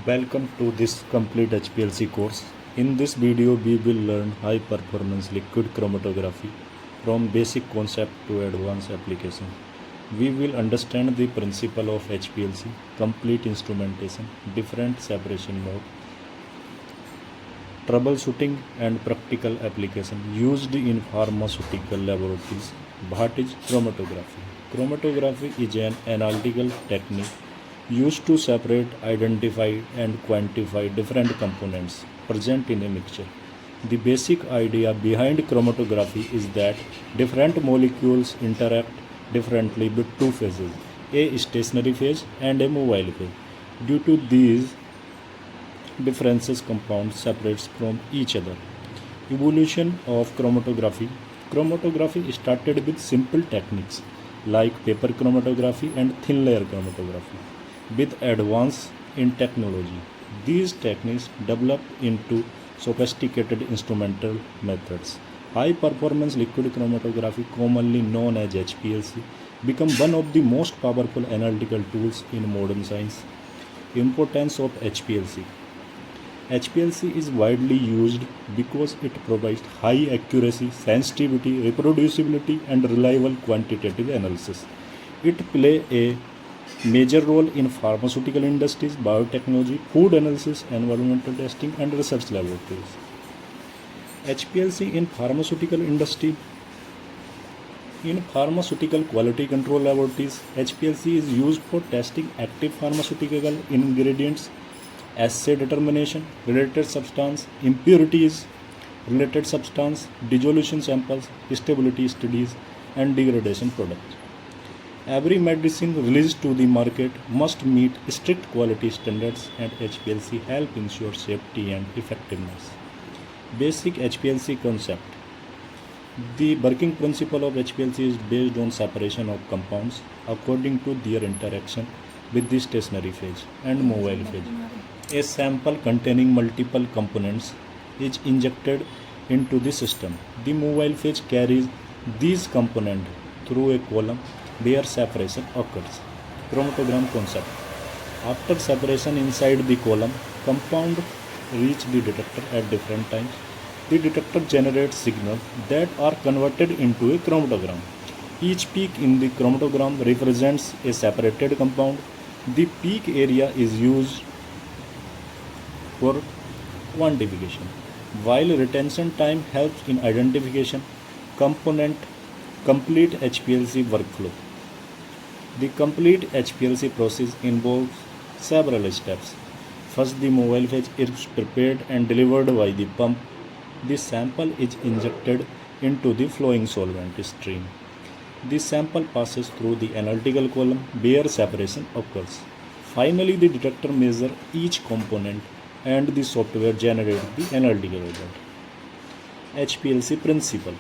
Welcome to this complete HPLC course. In this video, we will learn high performance liquid chromatography from basic concept to advanced application. We will understand the principle of HPLC, complete instrumentation, different separation mode, troubleshooting and practical application used in pharmaceutical laboratories. What is chromatography? Chromatography is an analytical technique used to separate, identify and quantify different components present in a mixture. The basic idea behind chromatography is that different molecules interact differently with two phases, a stationary phase and a mobile phase. Due to these differences, compounds separates from each other. Evolution of chromatography. Chromatography started with simple techniques like paper chromatography and thin layer chromatography. With advance in technology, these techniques developed into sophisticated instrumental methods. High performance liquid chromatography, commonly known as HPLC, become one of the most powerful analytical tools in modern science. Importance of HPLC. HPLC is widely used because it provides high accuracy, sensitivity, reproducibility, and reliable quantitative analysis. It plays a major role in pharmaceutical industries, biotechnology, food analysis, environmental testing, and research laboratories. HPLC in pharmaceutical industry. In pharmaceutical quality control laboratories, HPLC is used for testing active pharmaceutical ingredients, assay determination, related substance, impurities, related substance, dissolution samples, stability studies, and degradation products. Every medicine released to the market must meet strict quality standards, and HPLC help ensure safety and effectiveness. Basic HPLC concept. The working principle of HPLC is based on separation of compounds according to their interaction with the stationary phase and mobile phase. A sample containing multiple components is injected into the system. The mobile phase carries these components through a column where separation occurs. Chromatogram concept. After separation inside the column, compound reach the detector at different times. The detector generates signals that are converted into a chromatogram. Each peak in the chromatogram represents a separated compound. The peak area is used for quantification, while retention time helps in identification. Complete HPLC workflow. The complete HPLC process involves several steps. First, the mobile phase is prepared and delivered by the pump. The sample is injected into the flowing solvent stream. The sample passes through the analytical column where separation occurs. Finally, the detector measures each component and the software generates the analytical result. HPLC principle.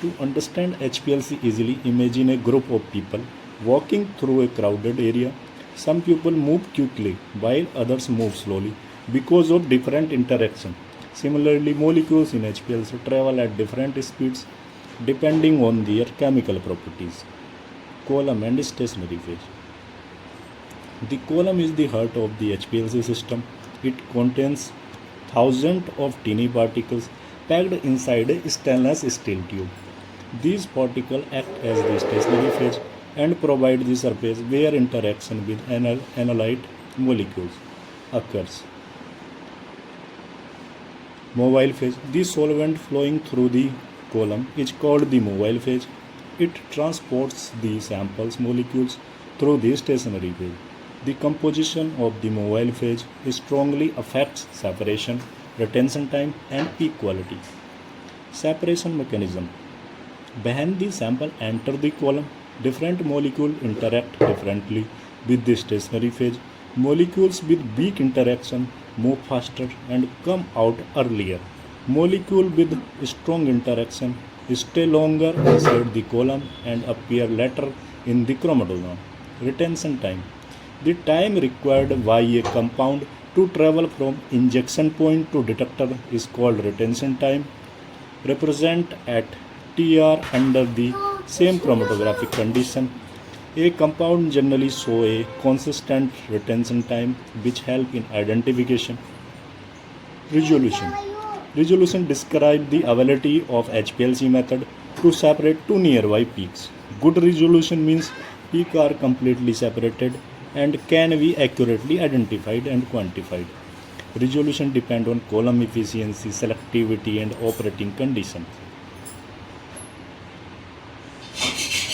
To understand HPLC easily, imagine a group of people walking through a crowded area. Some people move quickly while others move slowly because of different interaction. Similarly, molecules in HPLC travel at different speeds depending on their chemical properties. Column and stationary phase. The column is the heart of the HPLC system. It contains thousands of tiny particles packed inside a stainless steel tube. These particles act as the stationary phase and provide the surface where interaction with analyte molecules occurs. Mobile phase. The solvent flowing through the column is called the mobile phase. It transports the sample's molecules through the stationary phase. The composition of the mobile phase strongly affects separation, retention time, and peak quality. Separation mechanism. When the sample enters the column, different molecules interact differently with the stationary phase. Molecules with weak interaction move faster and come out earlier. Molecules with strong interaction stay longer inside the column and appear later in the chromatogram. Retention time. The time required by a compound to travel from injection point to detector is called retention time, represent at TR under the same chromatographic condition. A compound generally show a consistent retention time which help in identification. Resolution. Resolution describes the ability of HPLC method to separate two nearby peaks. Good resolution means peaks are completely separated and can be accurately identified and quantified. Resolution depends on column efficiency, selectivity, and operating conditions.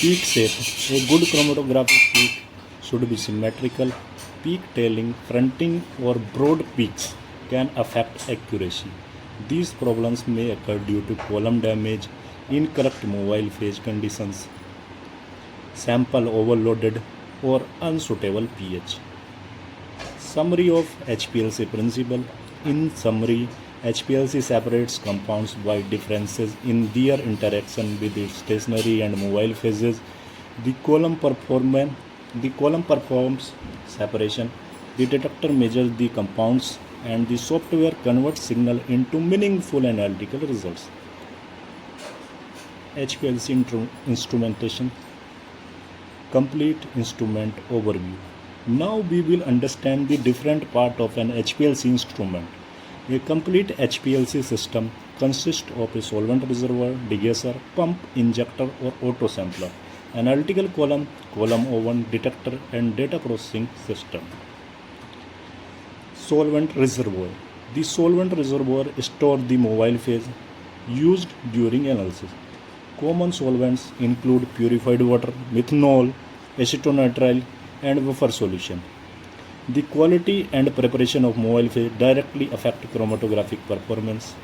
Peak shape. A good chromatographic peak should be symmetrical. Peak tailing, fronting, or broad peaks can affect accuracy. These problems may occur due to column damage, incorrect mobile phase conditions, sample overloaded, or unsuitable pH. Summary of HPLC principle. In summary, HPLC separates compounds by differences in their interaction with its stationary and mobile phases. The column performs separation. The detector measures the compounds and the software converts signal into meaningful analytical results. HPLC instrumentation. Complete instrument overview. Now we will understand the different part of an HPLC instrument. A complete HPLC system consists of a solvent reservoir, degasser, pump, injector or auto sampler, analytical column, column oven, detector and data processing system. Solvent reservoir. The solvent reservoir stores the mobile phase used during analysis. Common solvents include purified water, methanol, acetonitrile, and wafer solution. The quality and preparation of mobile phase directly affect chromatographic performance.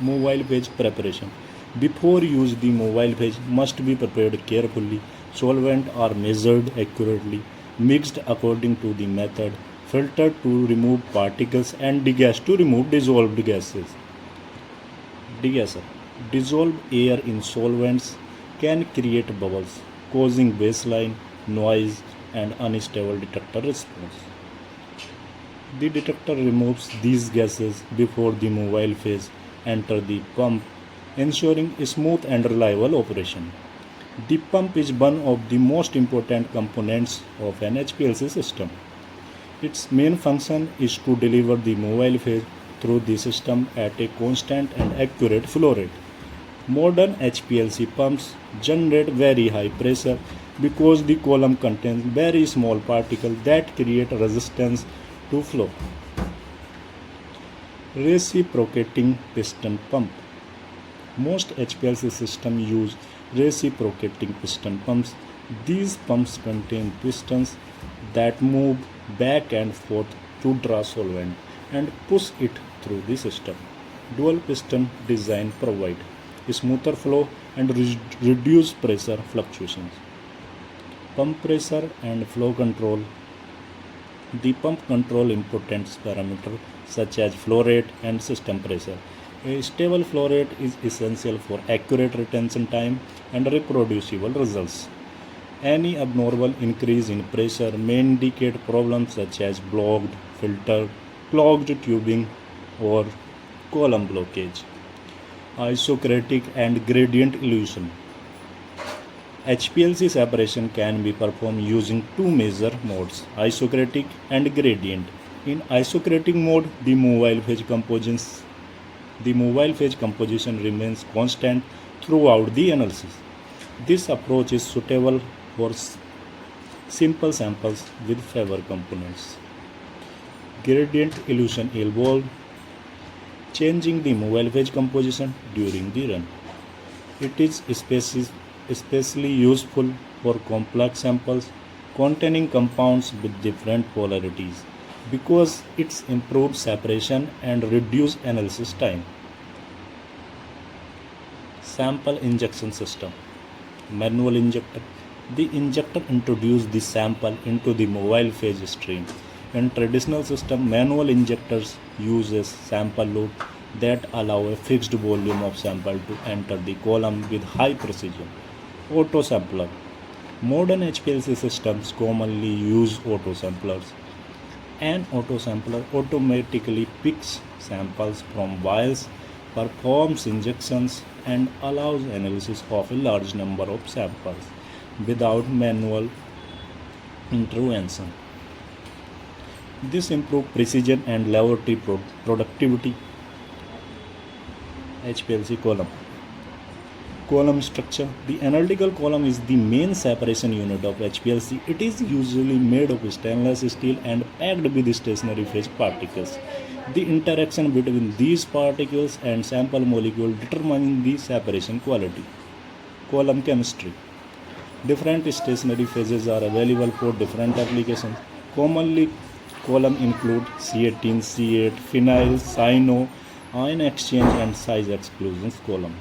Mobile phase preparation. Before use, the mobile phase must be prepared carefully. Solvents are measured accurately, mixed according to the method, filtered to remove particles, and degassed to remove dissolved gases. Degasser. Dissolved air in solvents can create bubbles, causing baseline, noise, and unstable detector response. The detector removes these gases before the mobile phase enter the pump, ensuring a smooth and reliable operation. The pump is one of the most important components of an HPLC system. Its main function is to deliver the mobile phase through the system at a constant and accurate flow rate. Modern HPLC pumps generate very high pressure because the column contains very small particles that create resistance to flow. Reciprocating piston pump. Most HPLC systems use reciprocating piston pumps. These pumps contain pistons that move back and forth to draw solvent and push it through the system. Dual piston design provide smoother flow and reduce pressure fluctuations. Pump pressure and flow control. The pump control important parameters such as flow rate and system pressure. A stable flow rate is essential for accurate retention time and reproducible results. Any abnormal increase in pressure may indicate problems such as blocked filter, clogged tubing, or column blockage. Isocratic and gradient illusion. HPLC separation can be performed using two major modes, isocratic and gradient. In isocratic mode, the mobile phase composition remains constant throughout the analysis. This approach is suitable for simple samples with favor components. Gradient illusion involves changing the mobile phase composition during the run. It is especially useful for complex samples containing compounds with different polarities because it improves separation and reduces analysis time. Sample injection system. Manual injector. The injector introduces the sample into the mobile phase stream. In traditional system, manual injectors use a sample loop that allow a fixed volume of sample to enter the column with high precision. Auto sampler. Modern HPLC systems commonly use auto samplers. An auto sampler automatically picks samples from vials, performs injections, and allows analysis of a large number of samples. without manual intervention. This improves precision and laboratory productivity. HPLC column. Column structure. The analytical column is the main separation unit of HPLC. It is usually made of stainless steel and packed with stationary phase particles. The interaction between these particles and sample molecule determines the separation quality. Column chemistry. Different stationary phases are available for different applications. Commonly, column include C18, C8, phenyl, cyano, ion exchange and size exclusion column.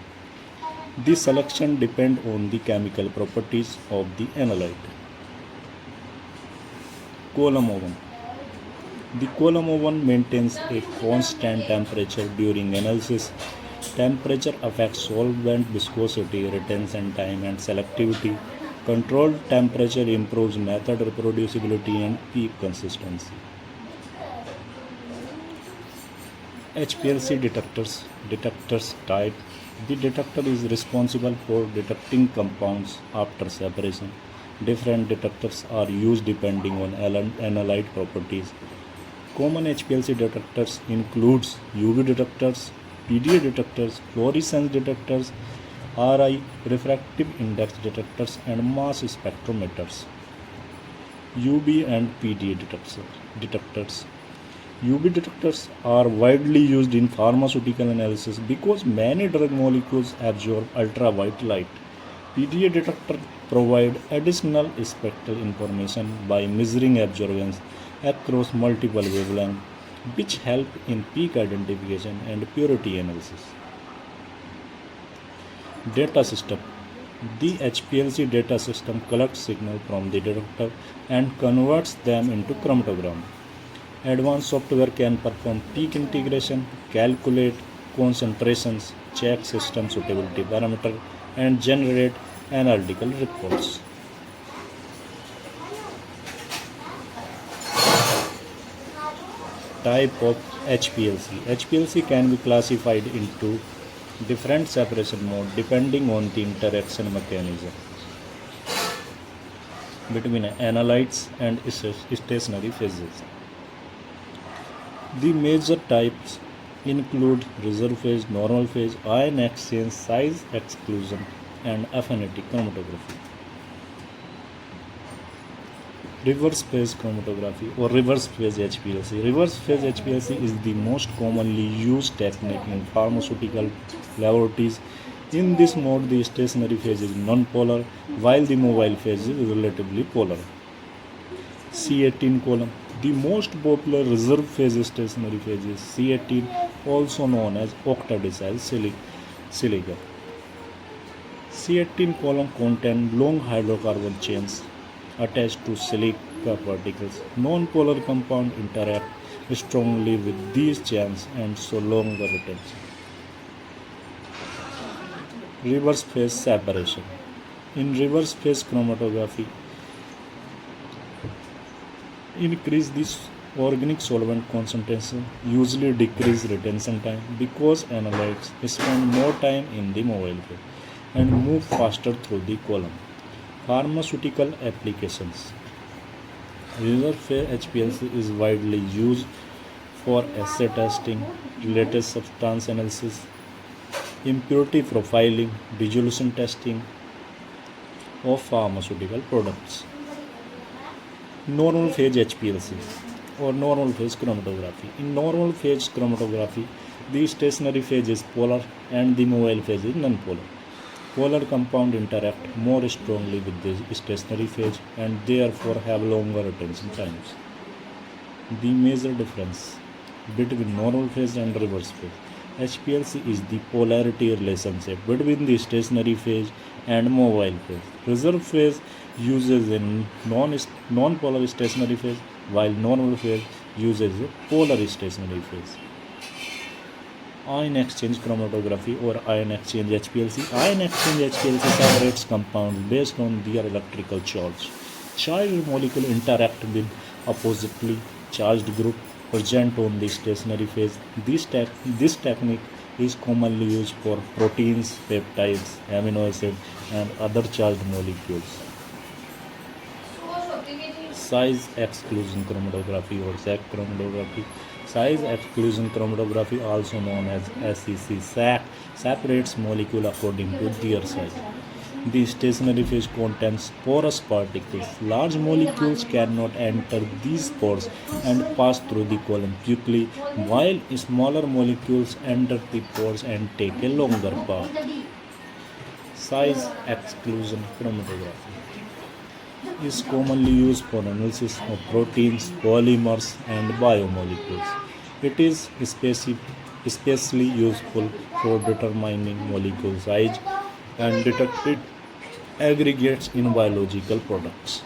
The selection depends on the chemical properties of the analyte. Column oven. The column oven maintains a constant temperature during analysis. Temperature affects solvent viscosity, retention time, and selectivity. Controlled temperature improves method reproducibility and peak consistency. HPLC detectors type. The detector is responsible for detecting compounds after separation. Different detectors are used depending on analyte properties. Common HPLC detectors includes UV detectors, PDA detectors, fluorescence detectors, RI refractive index detectors, and mass spectrometers. UV and PDA detectors. UV detectors are widely used in pharmaceutical analysis because many drug molecules absorb ultraviolet light. PDA detectors provide additional spectral information by measuring absorbance across multiple wavelengths, which help in peak identification and purity analysis. Data system. The HPLC data system collects signal from the detector and converts them into chromatogram. Advanced software can perform peak integration, calculate concentrations, check system suitability parameter, and generate analytical reports. Type of HPLC. HPLC can be classified into different separation modes depending on the interaction mechanism between analytes and stationary phases. The major types include reserve phase, normal phase, ion exchange, size exclusion, and affinity chromatography. Reverse phase chromatography or reverse phase HPLC. Reverse phase HPLC is the most commonly used technique in pharmaceutical laboratories. In this mode, the stationary phase is non-polar, while the mobile phase is relatively polar. C18 column. The most popular reserve phase stationary phase is C18, also known as octadecyl silica. C18 column contains long hydrocarbon chains attached to silica particles. Non-polar compounds interact strongly with these chains and so longer retention. Reverse phase separation. In reverse phase chromatography, increase this organic solvent concentration, usually decrease retention time because analytes spend more time in the mobile phase and move faster through the column. Pharmaceutical applications. Reverse phase HPLC is widely used for assay testing, related substance analysis, impurity profiling, dissolution testing of pharmaceutical products. Normal phase HPLC or normal phase chromatography. In normal phase chromatography, the stationary phase is polar and the mobile phase is non-polar. Polar compounds interact more strongly with the stationary phase and therefore have longer retention times. The major difference between normal phase and reverse phase. HPLC is the polarity relationship between the stationary phase and mobile phase. Reserve phase uses a non-polar stationary phase, while normal phase uses a polar stationary phase. Ion exchange chromatography or ion exchange HPLC. Ion exchange HPLC separates compounds based on their electrical charge. Charged molecules interact with oppositely charged group present on the stationary phase. This technique is commonly used for proteins, peptides, amino acids, and other charged molecules. size exclusion chromatography or SEC chromatography. Size exclusion chromatography, also known as SEC, separates molecules according to their size. The stationary phase contains porous particles. Large molecules cannot enter these pores and pass through the column quickly, while smaller molecules enter the pores and take a longer path. Size exclusion chromatography is commonly used for analysis of proteins, polymers, and biomolecules. It is especially useful for determining molecule size and detecting aggregates in biological products.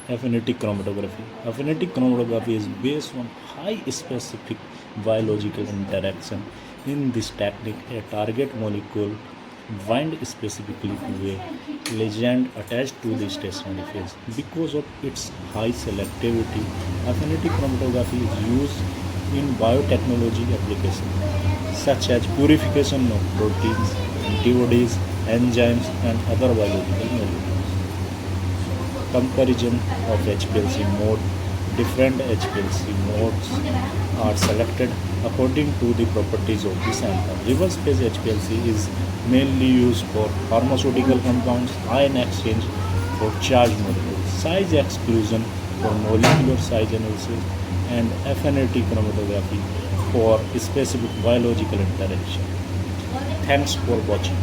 Affinity chromatography. Affinity chromatography is based on high specific biological interaction. In this technique, a target molecule binds specifically to a ligand attached to the stationary phase. Because of its high selectivity, affinity chromatography is used in biotechnology applications such as purification of proteins, antibodies, enzymes, and other biological molecules. Comparison of HPLC mode. Different HPLC modes are selected according to the properties of the sample. Reverse phase HPLC is mainly used for pharmaceutical compounds, ion exchange for charged molecules, size exclusion for molecular size analysis, and affinity chromatography for specific biological interaction. Thanks for watching.